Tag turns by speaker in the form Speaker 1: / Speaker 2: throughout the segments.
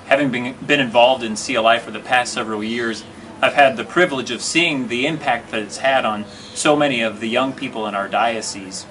Speaker 1: Having been involved in CLI for the past several years, I've had the privilege of seeing the impact that it's had on so many of the young people in our diocese.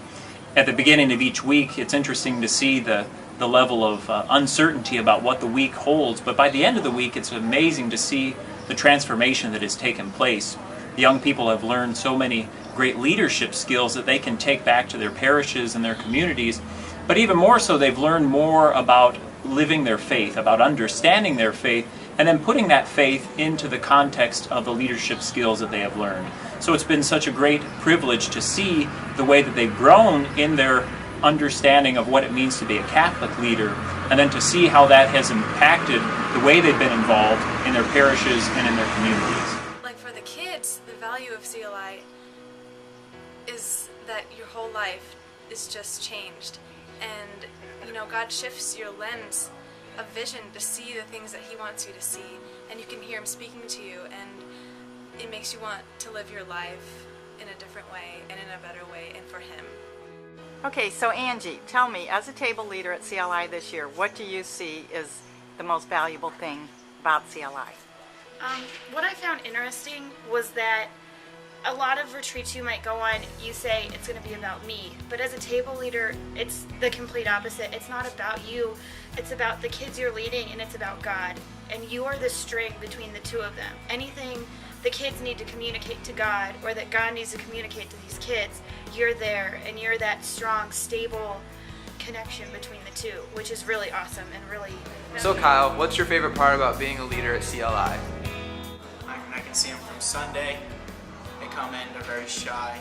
Speaker 1: At the beginning of each week, it's interesting to see the level of uncertainty about what the week holds, but by the end of the week, it's amazing to see the transformation that has taken place. The young people have learned so many great leadership skills that they can take back to their parishes and their communities, but even more so, they've learned more about living their faith, about understanding their faith, and then putting that faith into the context of the leadership skills that they have learned. So it's been such a great privilege to see the way that they've grown in their understanding of what it means to be a Catholic leader, and then to see how that has impacted the way they've been involved in their parishes and in their communities.
Speaker 2: Like for the kids, the value of CLI is that your whole life is just changed. And, you know, God shifts your lens of vision to see the things that He wants you to see. And you can hear Him speaking to you, and it makes you want to live your life in a different way and in a better way and for Him.
Speaker 3: Okay, so Angie, tell me, as a table leader at CLI this year, what do you see is the most valuable thing about CLI?
Speaker 4: What I found interesting was that a lot of retreats you might go on, you say it's going to be about me, but as a table leader, it's the complete opposite. It's not about you, it's about the kids you're leading, and it's about God. And you are the string between the two of them. Anything the kids need to communicate to God, or that God needs to communicate to these kids, you're there, and you're that strong, stable connection between the two, which is really awesome and really...
Speaker 5: So Kyle, what's your favorite part about being a leader at CLI?
Speaker 6: I can see them from Sunday. They come in, they're very shy.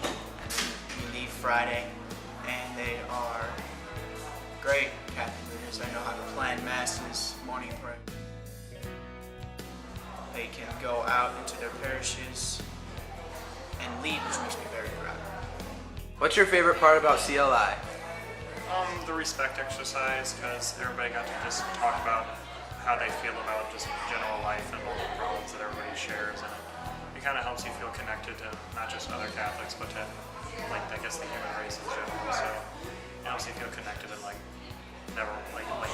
Speaker 6: We leave Friday, and they are great Catholic leaders. They know how to plan masses, morning prayer. They can go out into their parishes and lead, which makes me very proud.
Speaker 5: What's your favorite part about CLI?
Speaker 7: The respect exercise, because everybody got to just talk about how they feel about just general life and all the problems that everybody shares, and it kind of helps you feel connected to not just other Catholics, but to, like, I guess the human race in general. So it helps you feel connected and like you're never alone.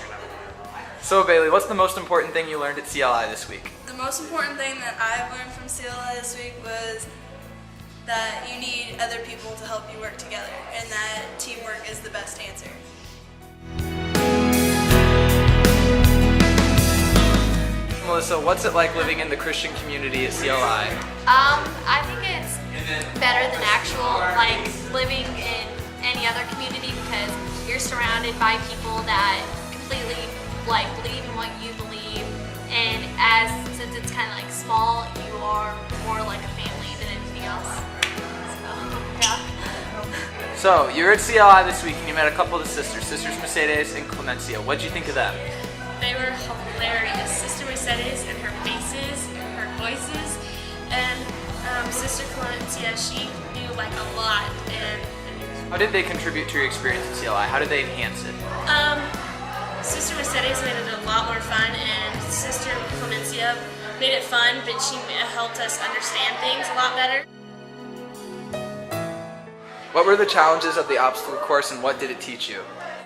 Speaker 5: So Bailey, what's the most important thing you learned at CLI this week?
Speaker 8: The most important thing that I've learned from CLI this week was that you need other people to help you work together, and that teamwork is the best answer.
Speaker 5: Melissa, what's it like living in the Christian community at CLI?
Speaker 9: I think it's better than actual, like, living in any other community, because you're surrounded by people that completely, like, believe in what you believe, and since it's kind of like small, you are more like a family than anything else. So, yeah.
Speaker 5: So, you were at CLI this week and you met a couple of the Sisters Mercedes and Clemencia. What'd you think of them?
Speaker 10: They were hilarious. Sister Mercedes and her faces, and her voices, and Sister Clemencia, she knew like a lot. And
Speaker 5: how did they contribute to your experience at CLI? How did they enhance it?
Speaker 10: Sister Mercedes made it a lot more fun, and Sister Clemencia made it fun, but she helped us understand things a lot better.
Speaker 5: What were the challenges of the obstacle course, and what did it teach you?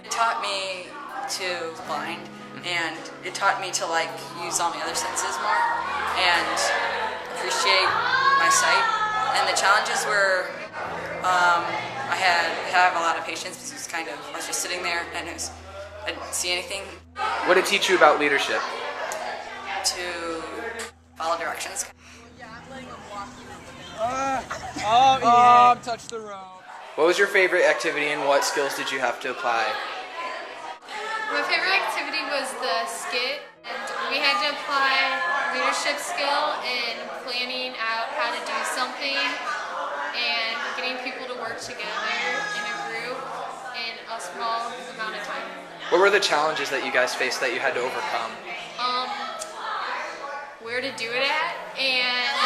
Speaker 11: It taught me to blind, and it taught me to like use all my other senses more and appreciate my sight. And the challenges were I have a lot of patience because I was just sitting there and I didn't see anything.
Speaker 5: What did it teach you about leadership?
Speaker 11: To follow directions.
Speaker 5: Touch the rope. What was your favorite activity and what skills did you have to apply?
Speaker 9: My favorite activity was the skit, and we had to apply leadership skill in planning out how to do something and getting people to work together in a group in a small amount of time.
Speaker 5: What were the challenges that you guys faced that you had to overcome?
Speaker 9: Where to do it at, and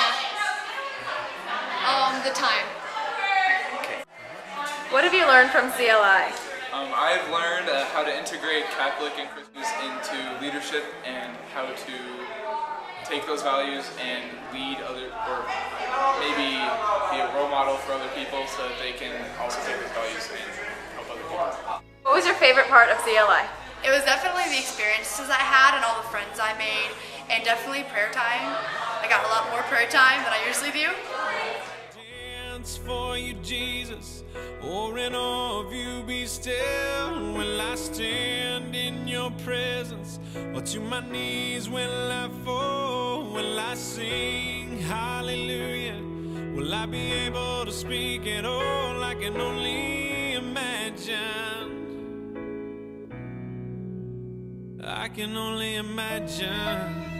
Speaker 9: the time.
Speaker 5: Okay.
Speaker 2: What have you learned from CLI?
Speaker 12: I've learned how to integrate Catholic and Christians into leadership and how to take those values and lead other, or maybe be a role model for other people so that they can also take those values and help other people.
Speaker 2: What was your favorite part of CLI?
Speaker 13: It was definitely the experiences I had and all the friends I made, and definitely prayer time. I got a lot more prayer time than I usually do.
Speaker 14: Dance for you, Jesus, or in awe of you be still. Will I stand in your presence, or to my knees will I fall? Will I sing hallelujah? Will I be able to speak at all? I can only imagine. I can only imagine.